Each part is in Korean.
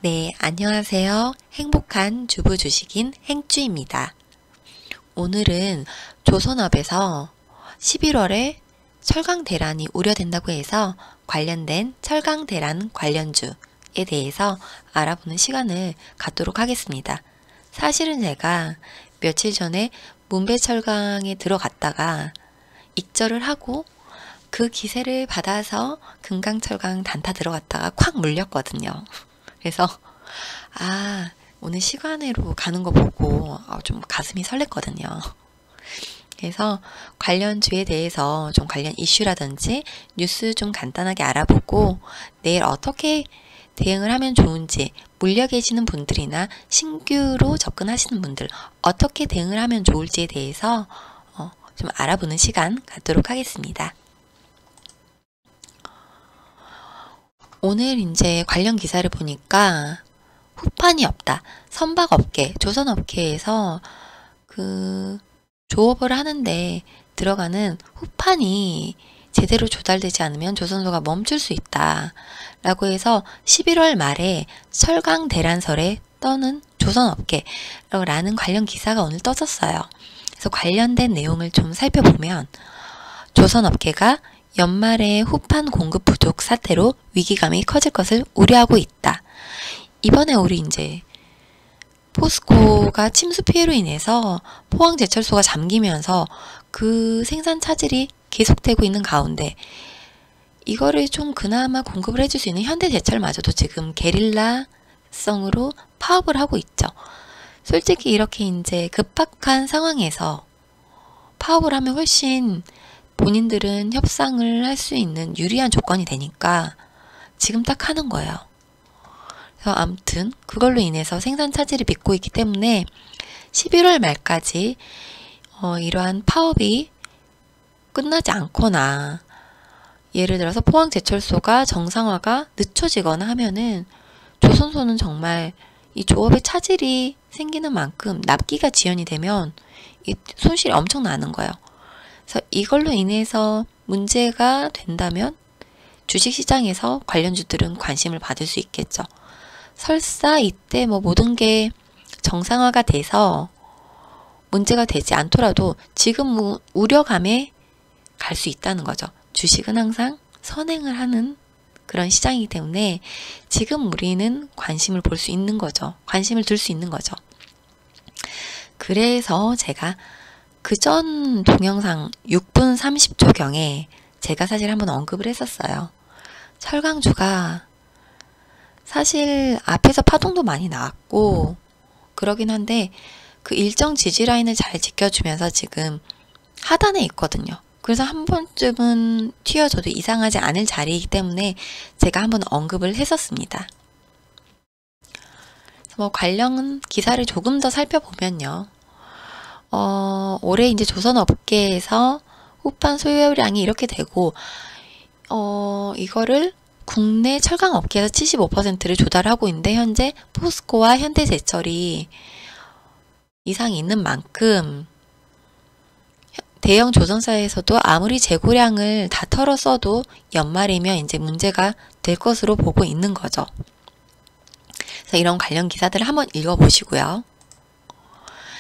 네, 안녕하세요. 행복한 주부 주식인 행주입니다. 오늘은 조선업에서 11월에 철강 대란이 우려된다고 해서 관련된 철강 대란 관련주에 대해서 알아보는 시간을 갖도록 하겠습니다. 사실은 제가 며칠 전에 문배철강에 들어갔다가 익절을 하고 그 기세를 받아서 금강철강 단타 들어갔다가 콱 물렸거든요. 그래서 오늘 시간으로 가는 거 보고 좀 가슴이 설렜거든요. 그래서 관련주에 대해서 좀 관련 이슈라든지 뉴스 좀 간단하게 알아보고 내일 어떻게 대응을 하면 좋은지, 물려 계시는 분들이나 신규로 접근하시는 분들 어떻게 대응을 하면 좋을지에 대해서 좀 알아보는 시간 갖도록 하겠습니다. 오늘 이제 관련 기사를 보니까 후판이 없다. 선박업계, 조선업계에서 그 조업을 하는데 들어가는 후판이 제대로 조달되지 않으면 조선소가 멈출 수 있다. 라고 해서 11월 말에 철강 대란설에 떠는 조선업계라는 관련 기사가 오늘 떠졌어요. 그래서 관련된 내용을 좀 살펴보면 조선업계가 연말에 후판 공급 부족 사태로 위기감이 커질 것을 우려하고 있다. 이번에 우리 이제 포스코가 침수 피해로 인해서 포항제철소가 잠기면서 그 생산 차질이 계속되고 있는 가운데 이거를 좀 그나마 공급을 해줄 수 있는 현대제철마저도 지금 게릴라성으로 파업을 하고 있죠. 솔직히 이렇게 이제 급박한 상황에서 파업을 하면 훨씬 본인들은 협상을 할 수 있는 유리한 조건이 되니까 지금 딱 하는 거예요. 그래서 아무튼 그걸로 인해서 생산 차질이 빚고 있기 때문에 11월 말까지 이러한 파업이 끝나지 않거나 예를 들어서 포항제철소가 정상화가 늦춰지거나 하면은 조선소는 정말 이 조업에 차질이 생기는 만큼 납기가 지연이 되면 이 손실이 엄청 나는 거예요. 그래서 이걸로 인해서 문제가 된다면 주식시장에서 관련주들은 관심을 받을 수 있겠죠. 설사 이때 모든 게 정상화가 돼서 문제가 되지 않더라도 지금 우려감에 갈 수 있다는 거죠. 주식은 항상 선행을 하는 그런 시장이기 때문에 지금 우리는 관심을 볼 수 있는 거죠. 관심을 둘 수 있는 거죠. 그래서 제가 그전 동영상 6분 30초경에 제가 사실 한번 언급을 했었어요. 철강주가 사실 앞에서 파동도 많이 나왔고 그러긴 한데 그 일정 지지라인을 잘 지켜주면서 지금 하단에 있거든요. 그래서 한 번쯤은 튀어줘도 이상하지 않을 자리이기 때문에 제가 한번 언급을 했었습니다. 관련 기사를 조금 더 살펴보면요. 올해 이제 조선업계에서 후판 소요량이 이렇게 되고, 이거를 국내 철강업계에서 75%를 조달하고 있는데, 현재 포스코와 현대제철이 이상이 있는 만큼, 대형 조선사에서도 아무리 재고량을 다 털어 써도 연말이면 이제 문제가 될 것으로 보고 있는 거죠. 그래서 이런 관련 기사들을 한번 읽어보시고요.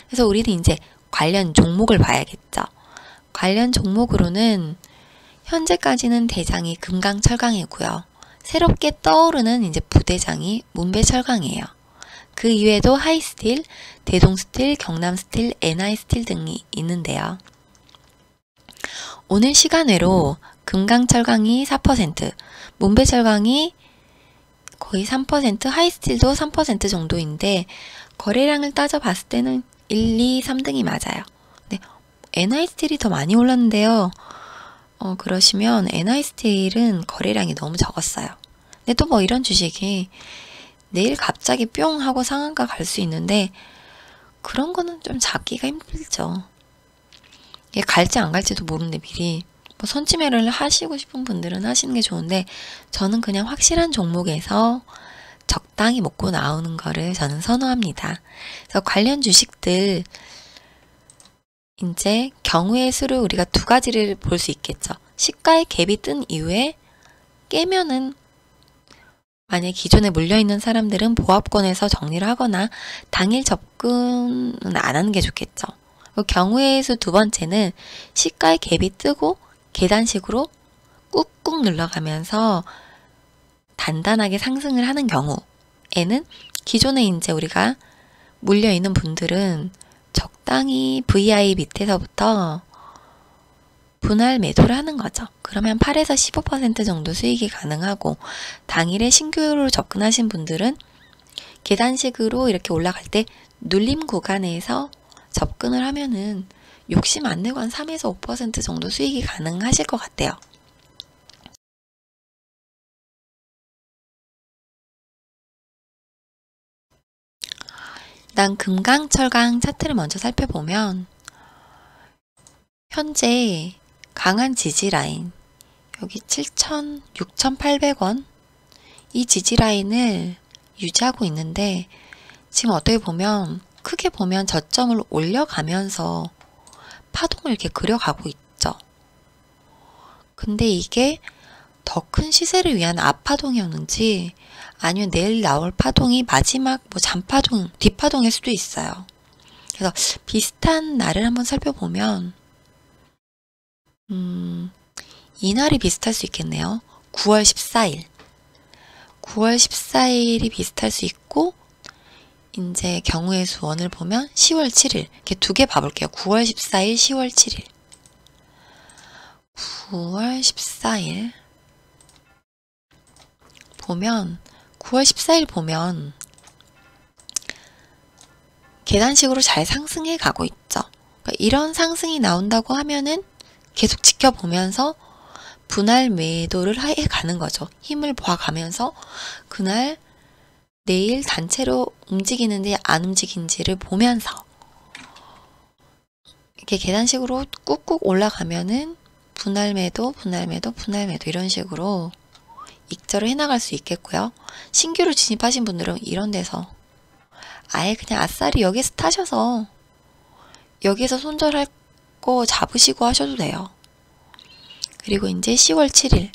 그래서 우리는 이제 관련 종목을 봐야겠죠. 관련 종목으로는 현재까지는 대장이 금강철강이고요. 새롭게 떠오르는 이제 부대장이 문배철강이에요. 그 이외에도 하이스틸, 대동스틸, 경남스틸, NI스틸 등이 있는데요. 오늘 시간외로 금강철강이 4%, 문배철강이 거의 3%, 하이스틸도 3% 정도인데 거래량을 따져봤을 때는 1, 2, 3등이 맞아요. 근데 NI스틸이 더 많이 올랐는데요. 그러시면 NI스틸은 거래량이 너무 적었어요. 근데 또 이런 주식이 내일 갑자기 뿅 하고 상한가 갈 수 있는데 그런 거는 좀 잡기가 힘들죠. 이게 갈지 안 갈지도 모르는데 미리 선취매를 하시고 싶은 분들은 하시는 게 좋은데 저는 그냥 확실한 종목에서 적당히 먹고 나오는 거를 저는 선호합니다. 그래서 관련 주식들 이제 경우의 수를 우리가 두 가지를 볼 수 있겠죠. 시가의 갭이 뜬 이후에 깨면은 만약 기존에 물려있는 사람들은 보합권에서 정리를 하거나 당일 접근은 안 하는 게 좋겠죠. 경우의 수 두 번째는 시가의 갭이 뜨고 계단식으로 꾹꾹 눌러가면서 단단하게 상승을 하는 경우에는 기존에 이제 우리가 물려있는 분들은 적당히 VI 밑에서부터 분할 매도를 하는 거죠. 그러면 8에서 15% 정도 수익이 가능하고, 당일에 신규로 접근하신 분들은 계단식으로 이렇게 올라갈 때 눌림 구간에서 접근을 하면은 욕심 안 내고 한 3에서 5% 정도 수익이 가능하실 것 같아요. 일단 금강철강 차트를 먼저 살펴보면 현재 강한 지지 라인, 여기 7,000, 6,800원 이 지지 라인을 유지하고 있는데, 지금 어떻게 보면 크게 보면 저점을 올려가면서 파동을 이렇게 그려가고 있죠. 근데 이게 더 큰 시세를 위한 앞파동이었는지 아니면 내일 나올 파동이 마지막 뭐 잔파동, 뒷파동일 수도 있어요. 그래서 비슷한 날을 한번 살펴보면 이날이 비슷할 수 있겠네요. 9월 14일. 9월 14일이 비슷할 수 있고, 이제 경우의 수 원을 보면 10월 7일. 이렇게 두 개 봐볼게요. 9월 14일, 10월 7일. 9월 14일 보면, 9월 14일 보면 계단식으로 잘 상승해 가고 있죠. 그러니까 이런 상승이 나온다고 하면은 계속 지켜보면서 분할 매도를 해 가는 거죠. 힘을 봐가면서 그날 내일 단체로 움직이는지 안 움직이는지를 보면서 이렇게 계단식으로 꾹꾹 올라가면은 분할 매도, 분할 매도, 분할 매도 이런 식으로 익절을 해나갈 수 있겠고요. 신규로 진입하신 분들은 이런 데서 아예 그냥 아싸리 여기서 타셔서 여기서 손절할 거 잡으시고 하셔도 돼요. 그리고 이제 10월 7일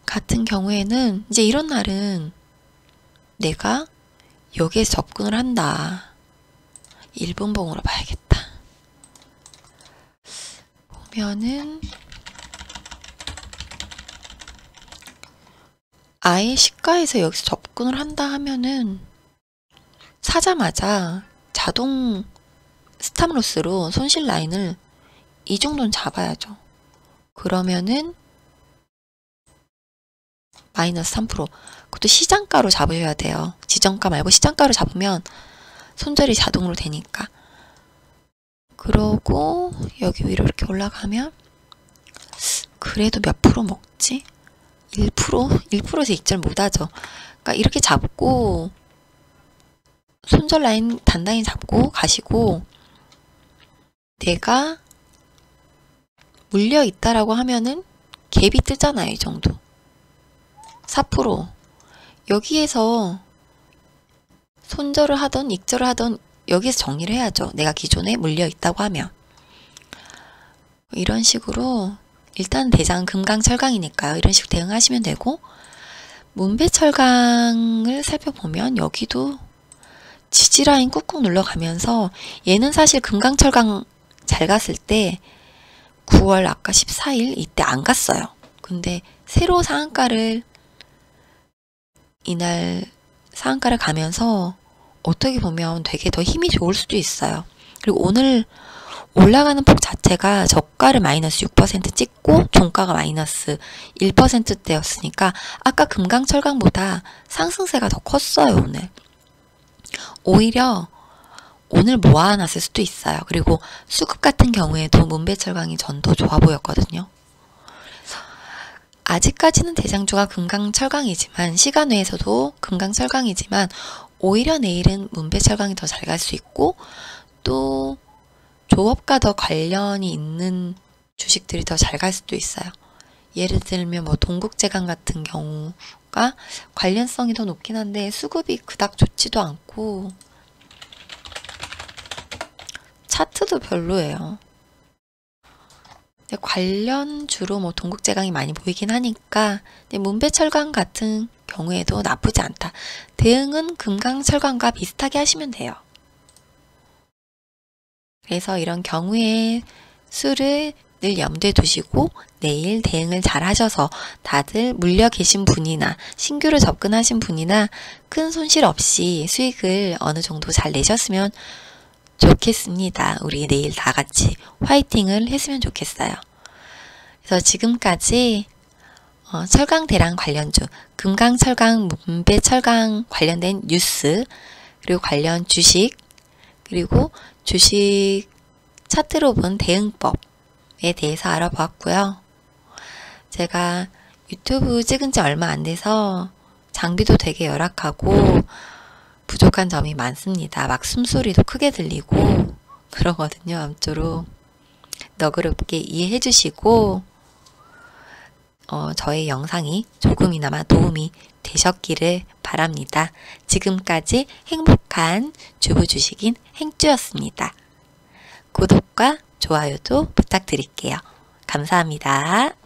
같은 경우에는 이제 이런 날은 내가 여기에서 접근을 한다. 1분봉으로 봐야겠다. 보면은 아예 시가에서 여기서 접근을 한다 하면은 사자마자 자동 스탑로스로 손실 라인을 이 정도는 잡아야죠. 그러면은 마이너스 3%. 그것도 시장가로 잡으셔야 돼요. 지정가 말고 시장가로 잡으면 손절이 자동으로 되니까. 그러고 여기 위로 이렇게 올라가면 그래도 몇 프로 먹지? 1%? 1%에서 익절 못하죠. 그러니까 이렇게 잡고 손절 라인 단단히 잡고 가시고, 내가 물려 있다라고 하면은 갭이 뜨잖아요. 이 정도 4%. 여기에서 손절을 하던 익절을 하던 여기에서 정리를 해야죠. 내가 기존에 물려 있다고 하면. 이런 식으로 일단 대장은 금강철강이니까요. 이런 식으로 대응하시면 되고, 문배철강을 살펴보면 여기도 지지라인 꾹꾹 눌러가면서, 얘는 사실 금강철강 잘 갔을 때 9월 아까 14일 이때 안 갔어요. 근데 새로 상한가를 이날 상한가를 가면서 어떻게 보면 되게 더 힘이 좋을 수도 있어요. 그리고 오늘 올라가는 폭 자체가 저가를 마이너스 6% 찍고 종가가 마이너스 1%대였으니까 아까 금강철강보다 상승세가 더 컸어요. 오늘 오히려 오늘 모아놨을 수도 있어요. 그리고 수급 같은 경우에도 문배철강이 전 더 좋아 보였거든요. 아직까지는 대장주가 금강철강이지만, 시간 외에서도 금강철강이지만 오히려 내일은 문배철강이 더 잘 갈 수 있고, 또 조업과 더 관련이 있는 주식들이 더 잘 갈 수도 있어요. 예를 들면 뭐 동국제강 같은 경우가 관련성이 더 높긴 한데 수급이 그닥 좋지도 않고 차트도 별로예요. 근데 관련주로 뭐 동국제강이 많이 보이긴 하니까 문배철강 같은 경우에도 나쁘지 않다. 대응은 금강철강과 비슷하게 하시면 돼요. 그래서 이런 경우의 수를 늘 염두에 두시고 내일 대응을 잘 하셔서 다들 물려 계신 분이나 신규로 접근하신 분이나 큰 손실 없이 수익을 어느 정도 잘 내셨으면 좋겠습니다. 우리 내일 다 같이 화이팅을 했으면 좋겠어요. 그래서 지금까지 철강 대랑 관련주, 금강, 철강, 문배, 철강 관련된 뉴스, 그리고 관련 주식, 그리고 주식 차트로 본 대응법에 대해서 알아보았고요. 제가 유튜브 찍은 지 얼마 안 돼서 장비도 되게 열악하고 부족한 점이 많습니다. 막 숨소리도 크게 들리고 그러거든요. 아무쪼록 너그럽게 이해해 주시고 저의 영상이 조금이나마 도움이 되셨기를 바랍니다. 지금까지 행복한 주부 주식인 행주였습니다. 구독과 좋아요도 부탁드릴게요. 감사합니다.